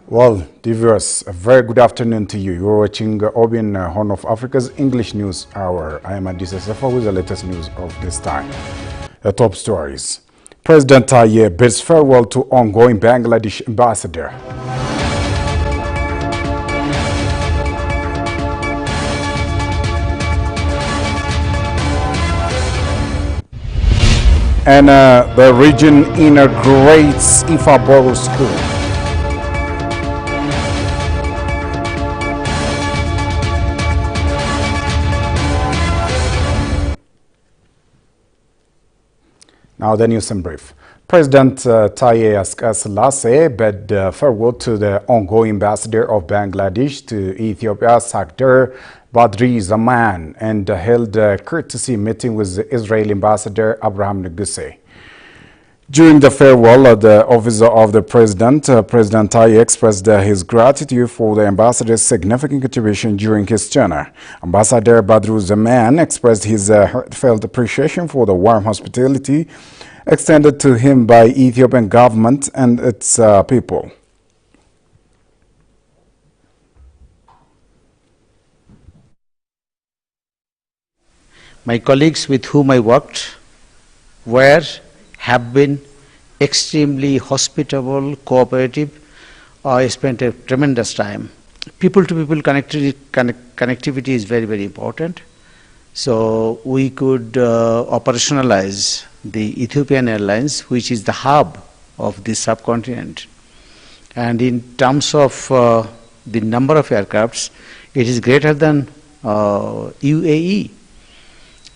Well, dear viewers, a very good afternoon to you. You're watching OBN Horn of Africa's English News Hour. I am Adisa Safa with the latest news of this time. The top stories. President Taye bids farewell to ongoing Bangladesh ambassador. And the region integrates Ifaboro School. Now the news in brief. President Taye Asselassie bid farewell to the ongoing ambassador of Bangladesh to Ethiopia, Sakdar Badri Zaman, and held a courtesy meeting with the Israeli ambassador Abraham Neguse. During the farewell at the office of the president, President Taye expressed his gratitude for the ambassador's significant contribution during his tenure. Ambassador Badru Zaman expressed his heartfelt appreciation for the warm hospitality extended to him by Ethiopian government and its people. My colleagues with whom I worked have been extremely hospitable, cooperative. I spent a tremendous time. People-to-people connectivity is very, very important. So we could operationalize the Ethiopian Airlines, which is the hub of this subcontinent. And in terms of the number of aircrafts, it is greater than UAE.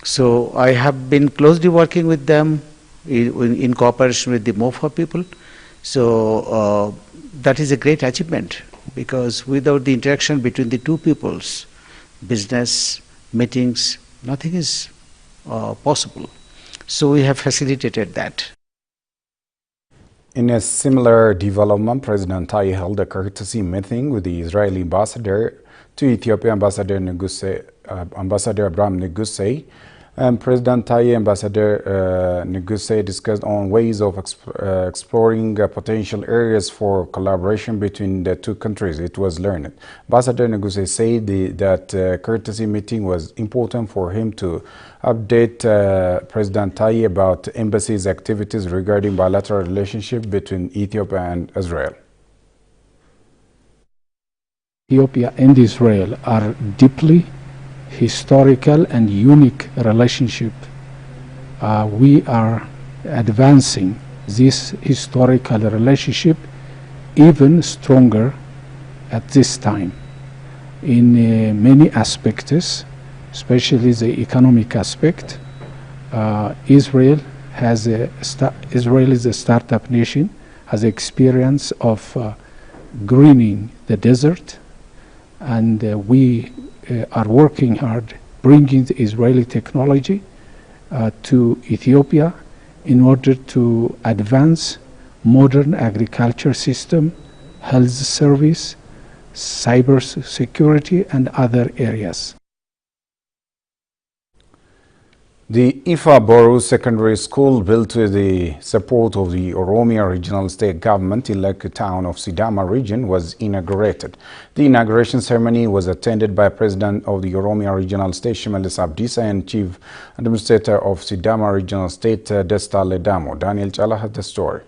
So I have been closely working with them in cooperation with the MOFA people. So that is a great achievement, because without the interaction between the two peoples, business, meetings, nothing is possible. So we have facilitated that. In a similar development, President Taye held a courtesy meeting with the Israeli ambassador to Ethiopia, Ambassador Abraham Neguse. And President Taye, Ambassador Neguse discussed on ways of exploring potential areas for collaboration between the two countries. It was learned. Ambassador Neguse said that courtesy meeting was important for him to update President Taye about embassy's activities regarding bilateral relationship between Ethiopia and Israel. Ethiopia and Israel are deeply historical and unique relationship. We are advancing this historical relationship even stronger at this time in many aspects, especially the economic aspect. Israel is a startup nation, has experience of greening the desert, and we are working hard bringing the Israeli technology to Ethiopia in order to advance modern agriculture system, health service, cyber security, and other areas. The Ifaboro Secondary School, built with the support of the Oromia Regional State Government in Lekki town of Sidama region, was inaugurated. The inauguration ceremony was attended by President of the Oromia Regional State Shimelis Abdisa and Chief Administrator of Sidama Regional State Desta Ledamo. Daniel Chala has the story.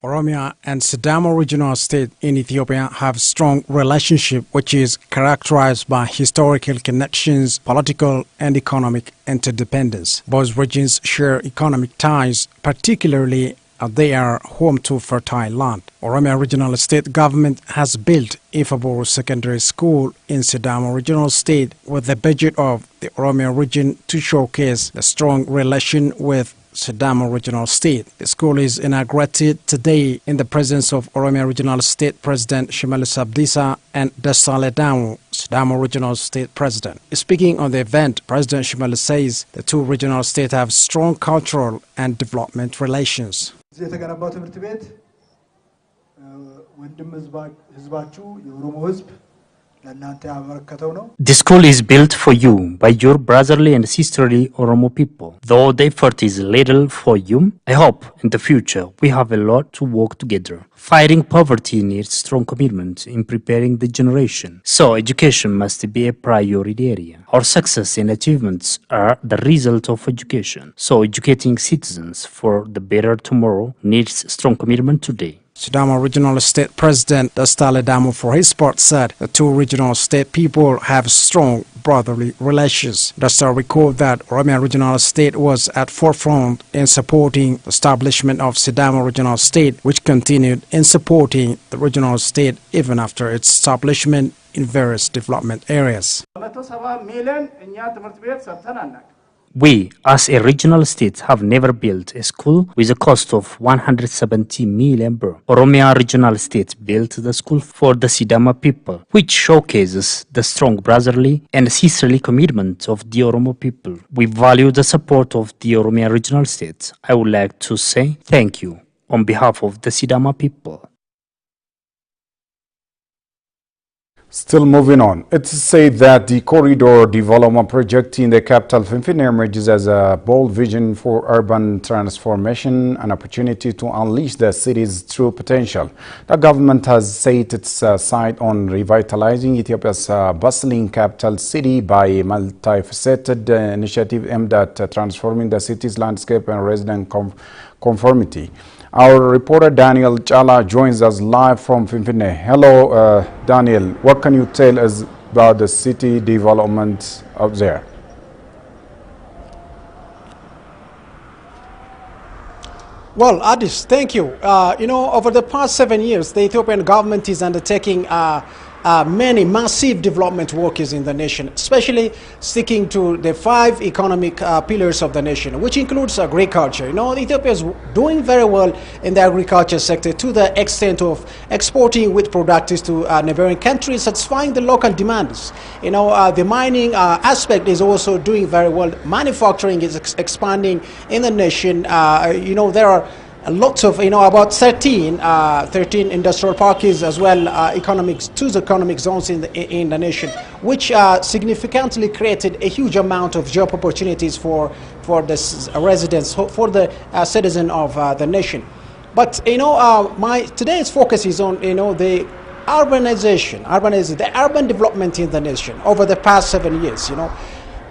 Oromia and Sidama Regional State in Ethiopia have strong relationship, which is characterized by historical connections, political and economic interdependence. Both regions share economic ties, particularly as they are home to fertile land. Oromia Regional State Government has built Ifaboro Secondary School in Sidama Regional State with the budget of the Oromia region to showcase the strong relation with Sidama Regional State. The school is inaugurated today in the presence of Oromia Regional State President Shimelis Abdisa and Desta Ledamo, Sidama Regional State President. Speaking on the event, President Shimelis says the two regional states have strong cultural and development relations. The school is built for you by your brotherly and sisterly Oromo people. Though the effort is little for you, I hope in the future we have a lot to work together. Fighting poverty needs strong commitment in preparing the generation. So education must be a priority area. Our success and achievements are the result of education. So educating citizens for the better tomorrow needs strong commitment today. Sidama Regional State President Dastale Damo, for his part, said the two regional state people have strong brotherly relations. Dastale recalled that Oromia Regional State was at forefront in supporting the establishment of Sidama Regional State, which continued in supporting the regional state even after its establishment in various development areas. We, as a regional state, have never built a school with a cost of 170 million birr. Oromia Regional State built the school for the Sidama people, which showcases the strong brotherly and sisterly commitment of the Oromo people. We value the support of the Oromia Regional State. I would like to say thank you on behalf of the Sidama people. Still moving on, it's said that the corridor development project in the capital Finfinne emerges as a bold vision for urban transformation, an opportunity to unleash the city's true potential. The government has set its sight on revitalizing Ethiopia's bustling capital city by a multifaceted initiative aimed at transforming the city's landscape and resident conformity. Our reporter Daniel Chala joins us live from Finfinne. Hello, Daniel. What can you tell us about the city development up there? Well, Adis, thank you. Over the past 7 years, the Ethiopian government is undertaking many massive development works in the nation, especially sticking to the 5 economic pillars of the nation, which includes agriculture. Ethiopia is doing very well in the agriculture sector to the extent of exporting wheat products to neighboring countries, satisfying the local demands. The mining aspect is also doing very well. Manufacturing is expanding in the nation. There are lots of, about 13 industrial parks as well, two economic zones in the nation, which significantly created a huge amount of job opportunities for the residents, for the citizen of the nation. But today's focus is on the urbanization, the urban development in the nation over the past 7 years.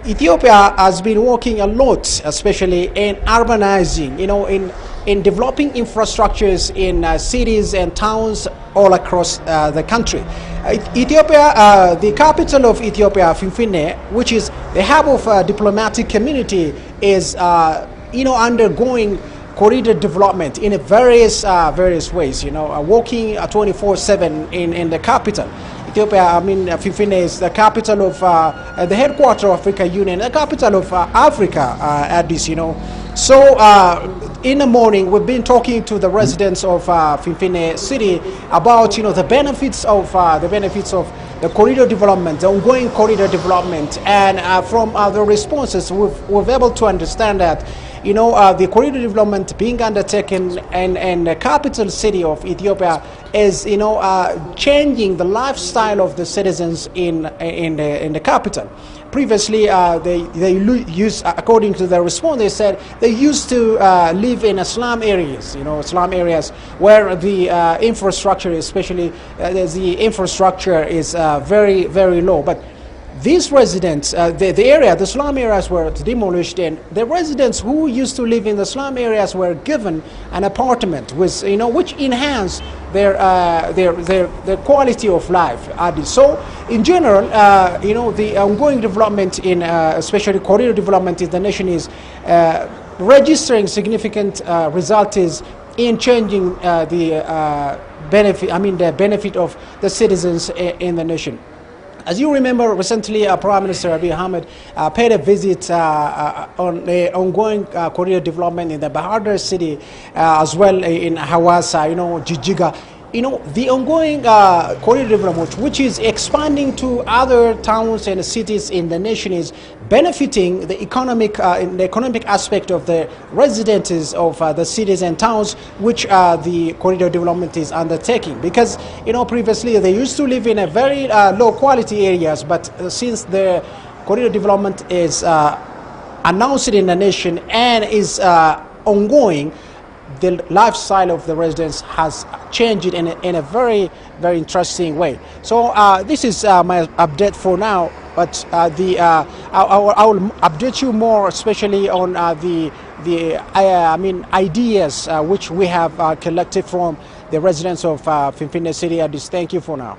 Ethiopia has been working a lot, especially in urbanizing, in developing infrastructures in cities and towns all across the country. Ethiopia, the capital of Ethiopia, Finfinne, which is the hub of diplomatic community, is undergoing corridor development in various ways. Working 24/7 in the capital. Ethiopia, Finfinne is the capital of the headquarters of African Union, the capital of Africa, Addis. So in the morning, we've been talking to the residents of Finfinne city about the benefits of the corridor development, the ongoing corridor development, and from the responses, we've able to understand that the corridor development being undertaken in the capital city of Ethiopia is changing the lifestyle of the citizens in the capital. Previously, they used, according to the response, they said they used to live in slum areas, slum areas where the infrastructure, especially the infrastructure, is very, very low. But these residents, the slum areas were demolished, and the residents who used to live in the slum areas were given an apartment with, which enhanced their quality of life. So, in general, the ongoing development in, especially corridor development in the nation, is registering significant results in changing the benefit of the citizens in the nation. As you remember, recently Prime Minister Abiy Ahmed paid a visit on the ongoing corridor development in the Bahar Dar city, as well in Hawassa, Jijiga. the ongoing corridor development, which is expanding to other towns and cities in the nation, is benefiting the economic aspect of the residents of the cities and towns, which the corridor development is undertaking. Because previously they used to live in a very low quality areas, but since the corridor development is announced in the nation and is ongoing, the lifestyle of the residents has changed in a very, very interesting way. So this is my update for now, but I will update you more, especially on ideas which we have collected from the residents of Finfinne City. I just thank you for now.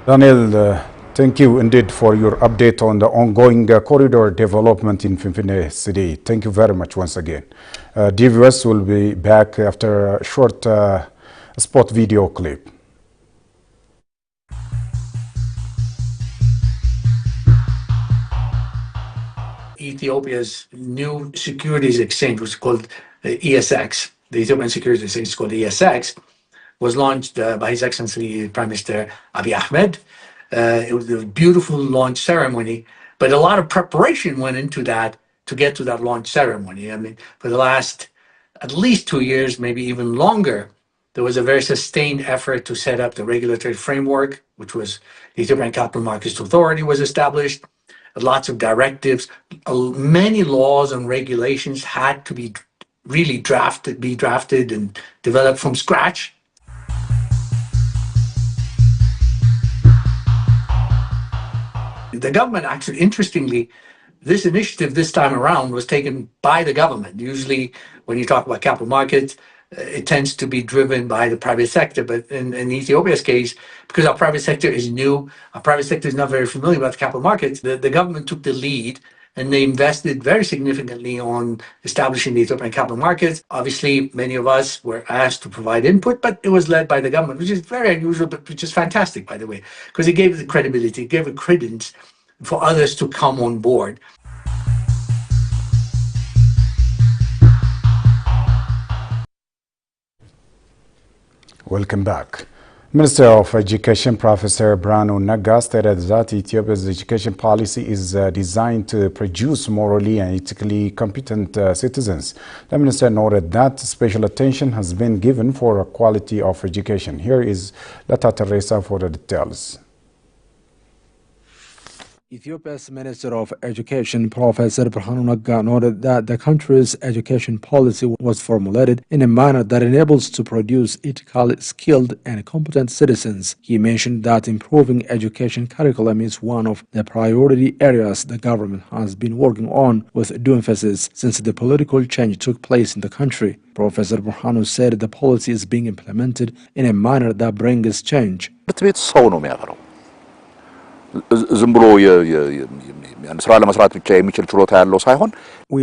Daniel, thank you indeed for your update on the ongoing corridor development in Finfinne City. Thank you very much once again. Dear viewers, will be back after a short spot video clip. Ethiopia's new securities exchange, which is called ESX, the Ethiopian Securities Exchange is called ESX, was launched by His Excellency Prime Minister Abiy Ahmed. It was a beautiful launch ceremony, but a lot of preparation went into that to get to that launch ceremony. I mean, for the last at least 2 years, maybe even longer, there was a very sustained effort to set up the regulatory framework, which was the Ethiopian Capital Markets Authority was established. Lots of directives, many laws and regulations had to be really drafted and developed from scratch. The government actually, interestingly, this initiative this time around was taken by the government. Usually when you talk about capital markets, it tends to be driven by the private sector. But in Ethiopia's case, because our private sector is new, our private sector is not very familiar with the capital markets, the government took the lead and they invested very significantly on establishing the Ethiopian capital markets. Obviously, many of us were asked to provide input, but it was led by the government, which is very unusual, but which is fantastic, by the way, because it gave the credibility, it gave a credence for others to come on board. Welcome back. Minister of Education Professor Branu Naga stated that Ethiopia's education policy is designed to produce morally and ethically competent citizens. The minister noted that special attention has been given for quality of education. Here is Lata Teresa for the details. Ethiopia's Minister of Education, Professor Branu Naga, noted that the country's education policy was formulated in a manner that enables to produce ethically skilled and competent citizens. He mentioned that improving education curriculum is one of the priority areas the government has been working on with due emphasis since the political change took place in the country. Professor Branu said the policy is being implemented in a manner that brings change. We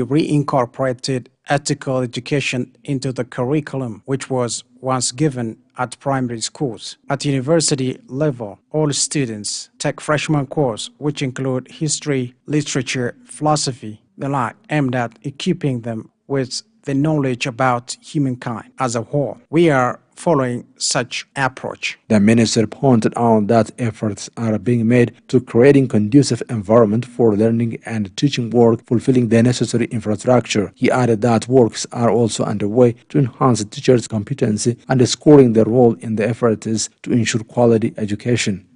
reincorporated ethical education into the curriculum, which was once given at primary schools. At university level, all students take freshman course, which include history, literature, philosophy, the like, aimed at equipping them with the knowledge about humankind as a whole. We are following such approach. The minister pointed out that efforts are being made to creating conducive environment for learning and teaching work, fulfilling the necessary infrastructure. He added that works are also underway to enhance teachers' competency, underscoring their role in the efforts to ensure quality education.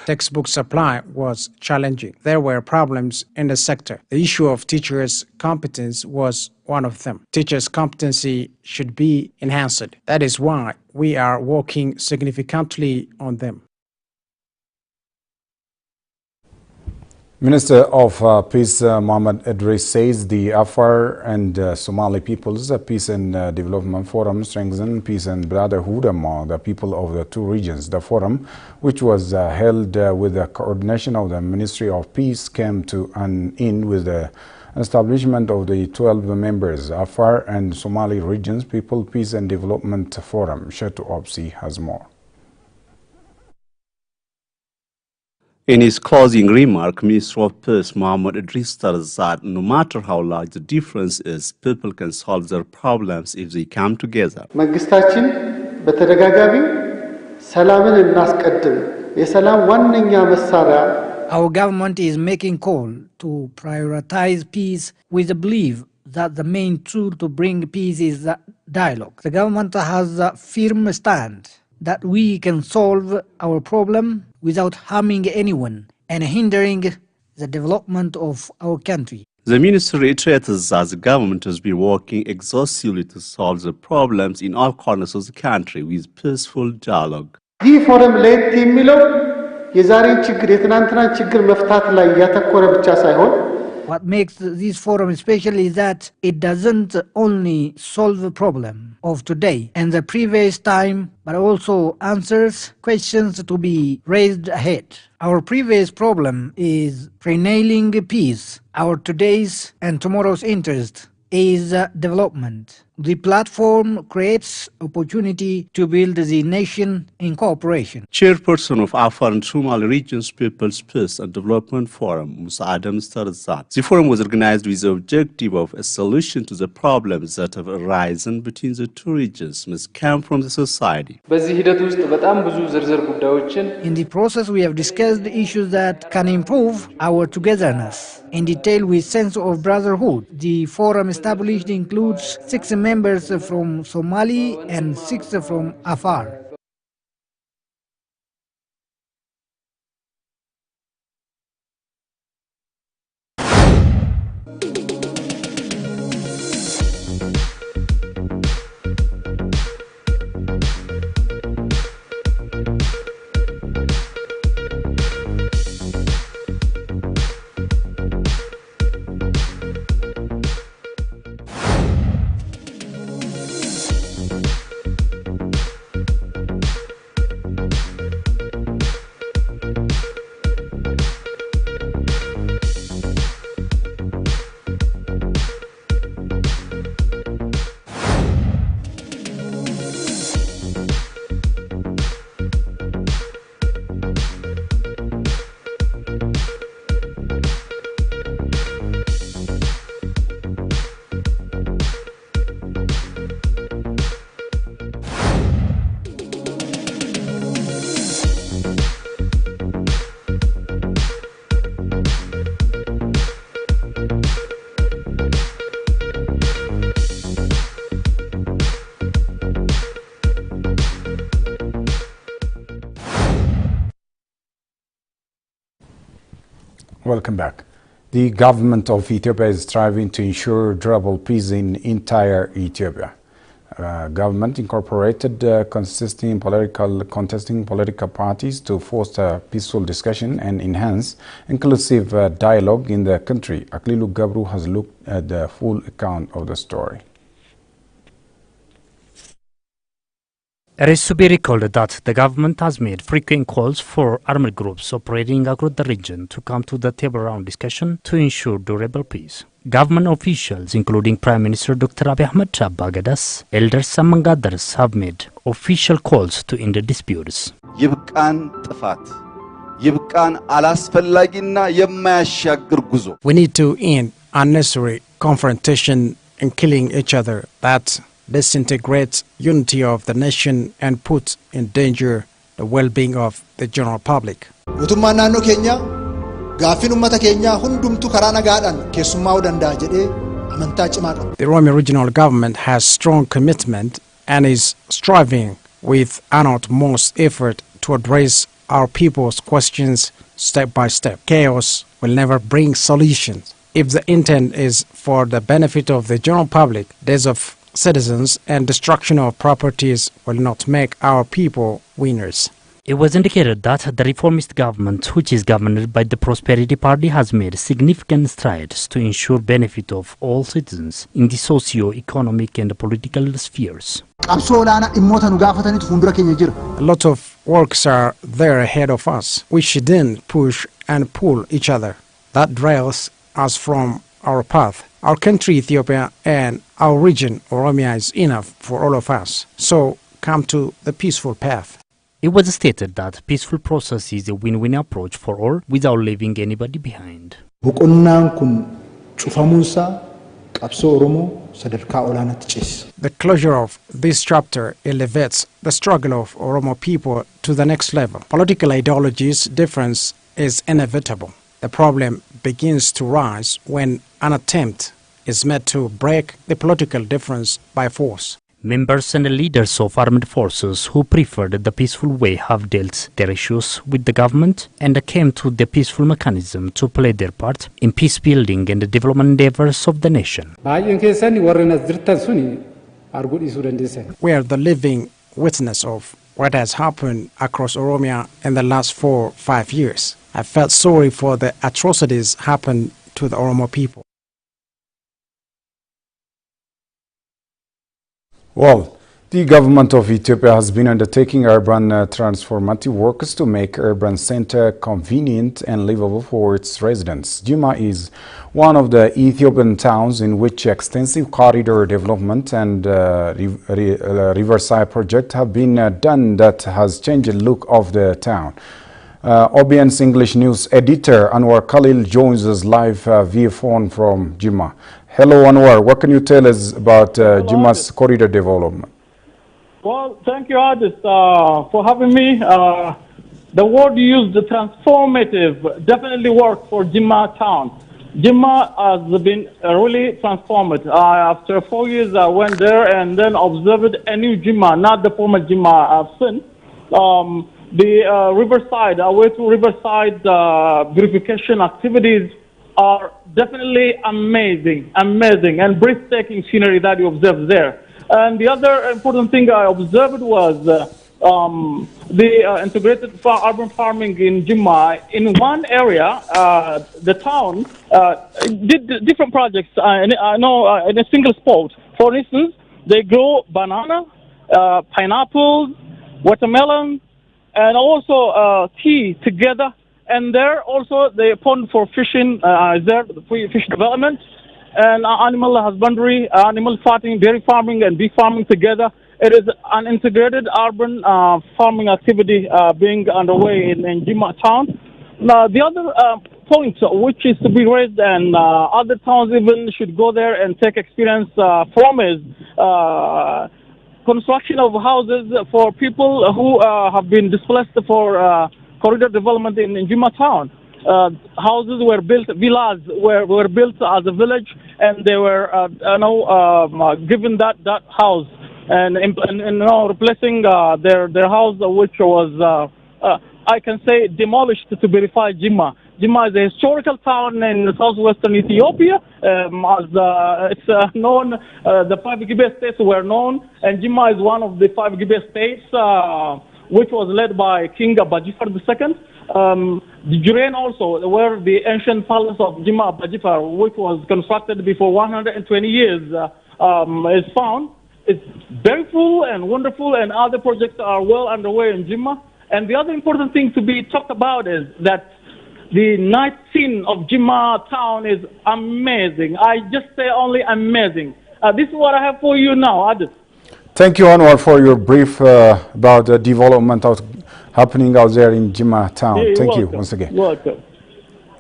Textbook supply was challenging. There were problems in the sector. The issue of teachers' competence was one of them. Teachers' competency should be enhanced. That is why we are working significantly on them. Minister of Peace Mohammed Idris says the Afar and Somali People's Peace and Development Forum strengthen peace and brotherhood among the people of the two regions. The forum, which was held with the coordination of the Ministry of Peace, came to an end with the establishment of the 12 members Afar and Somali Regions People Peace and Development Forum. Shetu Opsi has more. In his closing remark, Minister of Peace Mohammed Idris said that no matter how large the difference is, people can solve their problems if they come together. መንግስታችን በተደጋጋሚ ሰላምን እናስቀድም የሰላም ዋነኛ መሳሪያ Our government is making call to prioritize peace with the belief that the main tool to bring peace is dialogue. The government has a firm stand that we can solve our problem without harming anyone and hindering the development of our country. The minister reiterated that the government has been working exhaustively to solve the problems in all corners of the country with peaceful dialogue. ይህ ፎረም ለየት የሚለው የዛሬን ችግር የትናንትናን ችግር መፍታት ላይ ያተኮረ ብቻ ሳይሆን What makes this forum special is that it doesn't only solve the problem of today and the previous time, but also answers questions to be raised ahead. Our previous problem is prenailing peace. Our today's and tomorrow's interest is development. The platform creates opportunity to build the nation in cooperation. Chairperson of Afar and Somali Regions People's Peace and Development Forum, Musa Adam, stated that the forum was organized with the objective of a solution to the problems that have arisen between the two regions must come from the society. In the process, we have discussed issues that can improve our togetherness. In detail, with sense of brotherhood, the forum established includes 6 members from Somali and 6 from Afar. Welcome back. The government of Ethiopia is striving to ensure durable peace in entire Ethiopia. Government incorporated contesting political parties to foster peaceful discussion and enhance inclusive dialogue in the country. Aklilu Gabru has looked at the full account of the story. It is to be recalled that the government has made frequent calls for armed groups operating across the region to come to the table round discussion to ensure durable peace. Government officials, including Prime Minister Dr. Abiy Ahmed, Abagadas, elders among others, have made official calls to end the disputes. ይብቃን ጥፋት ይብቃን አላስፈላጊና የማያሻግር ጉዞ We need to end unnecessary confrontation and killing each other that disintegrates unity of the nation and puts in danger the well-being of the general public. Mootummaan naannoo keenya gaaffii uummata keenya hundumtu karaa nagaadhaan keessummaa'uu danda'a jedhee amantaa cimaa qaba. The Oromiya Regional Government has strong commitment and is striving with utmost effort to address our people's questions step by step. Chaos will never bring solutions. If the intent is for the benefit of the general public, deaths of citizens and destruction of properties will not make our people winners. It was indicated that the reformist government, which is governed by the Prosperity Party, has made significant strides to ensure benefit of all citizens in the socio-economic and political spheres. A lot of works are there ahead of us. We shouldn't push and pull each other. That derails us from our path. Our country, Ethiopia, and our region, Oromia, is enough for all of us. So come to the peaceful path. It was stated that peaceful process is a win-win approach for all without leaving anybody behind. Boqonnaan kun cufamuunsaa qabsoo Oromoo sadarkaa olaanaatti ceesisa. The closure of this chapter elevates the struggle of Oromo people to the next level. Political ideologies difference is inevitable. The problem begins to rise when an attempt is made to break the political difference by force. Members and leaders of armed forces who preferred the peaceful way have dealt their issues with the government and came to the peaceful mechanism to play their part in peace building and the development endeavors of the nation. We are the living witness of what has happened across Oromia in the last 4 or 5 years. I felt sorry for the atrocities happened to the Oromo people. Well, the government of Ethiopia has been undertaking urban transformative works to make urban center convenient and livable for its residents. Jimma is one of the Ethiopian towns in which extensive corridor development and riverside project have been done that has changed the look of the town. OBN's English News editor Anwar Khalil joins us live via phone from Jimma. Hello Anwar, what can you tell us about Jimma's corridor development? Well, thank you, Adis, for having me. The word you used, the transformative, definitely worked for Jimma town. Jimma has been really transformed. After 4 years, I went there and then observed a new Jimma, not the former Jimma I've seen. The riverside, away to riverside purification activities are definitely amazing and breathtaking scenery that you observe there. And the other important thing I observed was the integrated urban farming in Jimma. In one area, the town did different projects. I know in a single spot. For instance, they grow banana, pineapples, watermelon, and also tea together. And there also the pond for fishing is there, the free fish development, and animal husbandry, animal farming, dairy farming, and bee farming together. It is an integrated urban farming activity being underway in Jimma town. Now, the other point which is to be raised, and other towns even should go there and take experience from, is construction of houses for people who have been displaced for corridor development in Jimma town. Houses were built, villas were built as a village, and they were given that house and replacing their house, which was I can say demolished, to verify Jimma. Jimma is a historical town in southwestern Ethiopia. It's known, the 5 Gibe states were known, and Jimma is one of the 5 Gibe states, which was led by King Abajifar II. The Jurain also, where the ancient palace of Jimma Abajifar, which was constructed before 120 years, is found. It's very full and wonderful, and other projects are well underway in Jimma. And the other important thing to be talked about is that the night scene of Jimma town is amazing. I just say only amazing. This is what I have for you now, Adis. Thank you, Anwar, for your brief about the development happening out there in Jimma town. Yeah, Thank you welcome. once again. Welcome.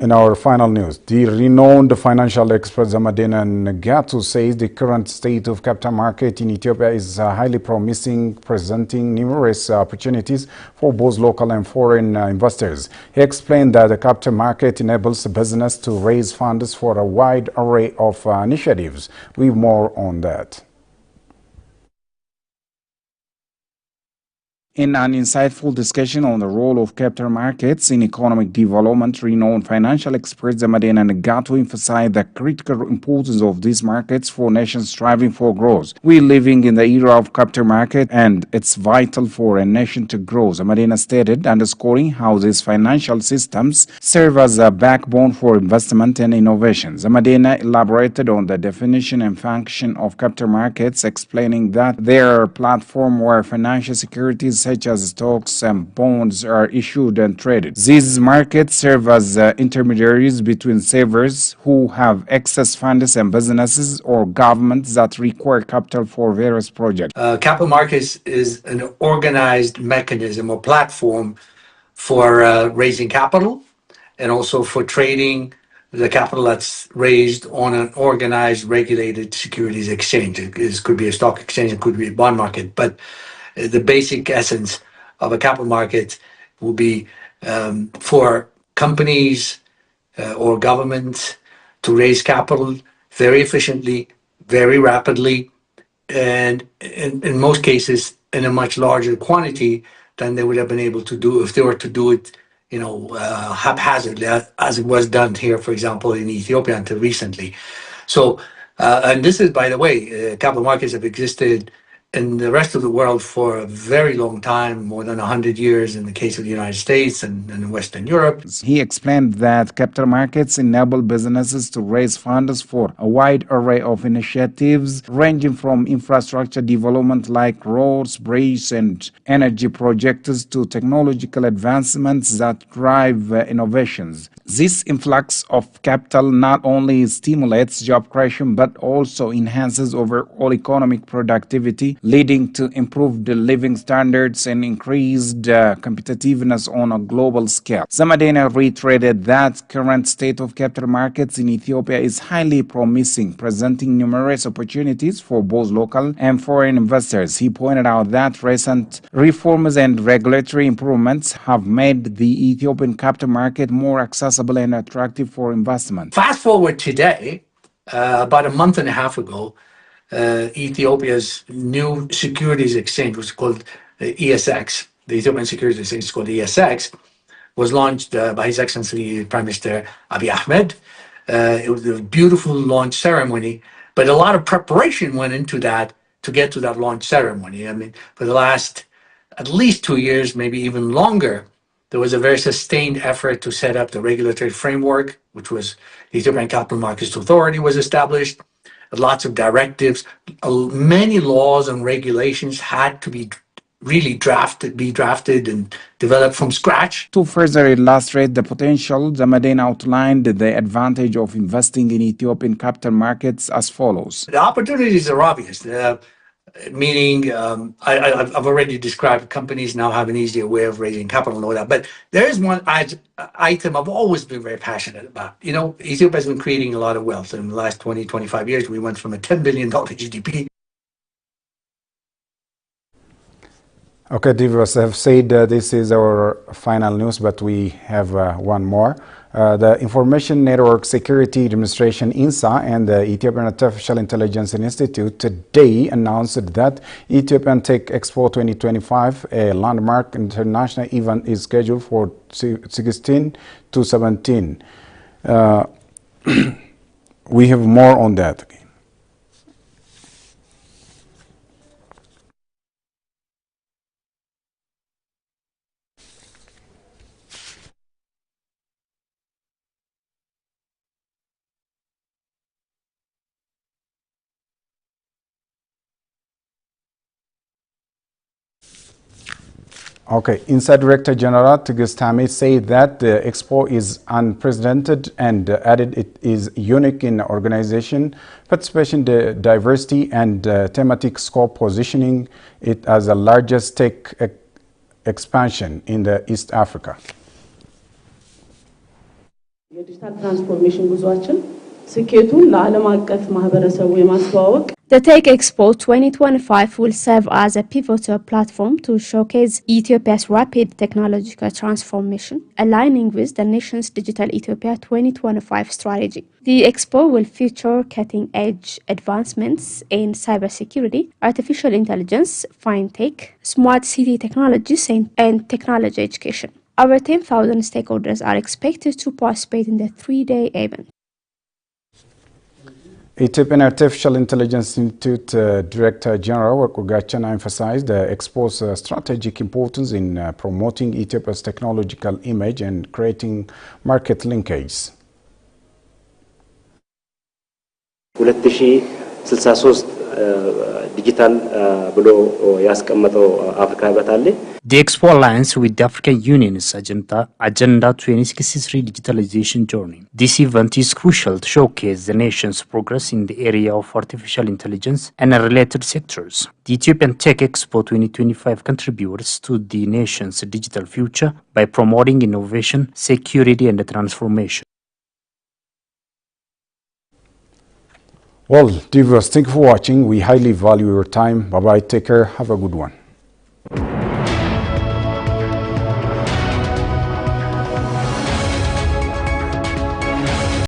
In our final news, the renowned financial expert Zamadena Ngatu says the current state of capital market in Ethiopia is highly promising, presenting numerous opportunities for both local and foreign investors. He explained that the capital market enables business to raise funds for a wide array of initiatives. We have more on that. In an insightful discussion on the role of capital markets in economic development, renowned financial expert Zamadena Ngatu emphasized the critical importance of these markets for nations striving for growth. We are living in the era of capital market, and it's vital for a nation to grow, Zamadena stated, underscoring how these financial systems serve as a backbone for investment and innovation. Zamadena elaborated on the definition and function of capital markets, explaining that they are a platform where financial securities such as stocks and bonds are issued and traded. These markets serve as intermediaries between savers who have excess funds and businesses or governments that require capital for various projects. Capital markets is an organized mechanism or platform for raising capital and also for trading the capital that's raised on an organized, regulated securities exchange. It could be a stock exchange, it could be a bond market, but the basic essence of a capital market will be for companies or governments to raise capital very efficiently, very rapidly, and in most cases in a much larger quantity than they would have been able to do if they were to do it, haphazardly, as it was done here, for example, in Ethiopia until recently. So, and this is, by the way, capital markets have existed in the rest of the world for a very long time, more than 100 years in the case of the United States and Western Europe. He explained that capital markets enable businesses to raise funds for a wide array of initiatives ranging from infrastructure development like roads, bridges, and energy projects to technological advancements that drive innovations. This influx of capital not only stimulates job creation but also enhances overall economic productivity, leading to improved living standards and increased competitiveness on a global scale. Zamadena reiterated that current state of capital markets in Ethiopia is highly promising, presenting numerous opportunities for both local and foreign investors. He pointed out that recent reforms and regulatory improvements have made the Ethiopian capital market more accessible and attractive for investment. Fast forward today, about a month and a half ago, Ethiopia's new securities exchange, which is called ESX, the Ethiopian Securities Exchange is called ESX, was launched by His Excellency Prime Minister Abiy Ahmed. It was a beautiful launch ceremony, but a lot of preparation went into that to get to that launch ceremony. I mean, for the last at least 2 years, maybe even longer, there was a very sustained effort to set up the regulatory framework, which was the Ethiopian Capital Markets Authority was established. Lots of directives, many laws and regulations had to be really drafted and developed from scratch. To further illustrate the potential, Zamadena outlined the advantage of investing in Ethiopian capital markets as follows. The opportunities are obvious. Meaning, I've already described companies now have an easier way of raising capital and all that. But there is one item I've always been very passionate about. You know, Ethiopia has been creating a lot of wealth. In the last 20, 25 years, we went from a $10 billion GDP. Okay, viewers, I have said this is our final news, but we have one more. The Information Network Security Administration, INSA, and the Ethiopian Artificial Intelligence Institute today announced that Ethiopian Tech Expo 2025, a landmark international event, is scheduled for 16 to 17. We have more on that. Okay, INSA Director General Tigistami said that the expo is unprecedented and added it is unique in organization, participation, diversity, and thematic scope, positioning it as the largest tech expansion in the East Africa. የዲጂታል ትራንስፎርሜሽን ጉዟችን ስኬቱን ለዓለም አቀፍ ማህበረሰቡ የማስተዋወቅ The Tech Expo 2025 will serve as a pivotal platform to showcase Ethiopia's rapid technological transformation, aligning with the nation's Digital Ethiopia 2025 strategy. The expo will feature cutting-edge advancements in cybersecurity, artificial intelligence, fintech, smart city technologies, and technology education. Over 10,000 stakeholders are expected to participate in the three-day event. Ethiopian Artificial Intelligence Institute Director General Gachana emphasized the expo's strategic importance in promoting Ethiopia's technological image and creating market linkages. 2063 ዲጂታል ብሎ ያስቀመጠው አፍሪካ ህብረት አለ። The Expo aligns with the African Union's Agenda 2063 digitalization journey. This event is crucial to showcase the nation's progress in the area of artificial intelligence and related sectors. The Ethiopian Tech Expo 2025 contributes to the nation's digital future by promoting innovation, security, and transformation. Well, dear viewers, thank you for watching. We highly value your time. Bye-bye. Take care. Have a good one.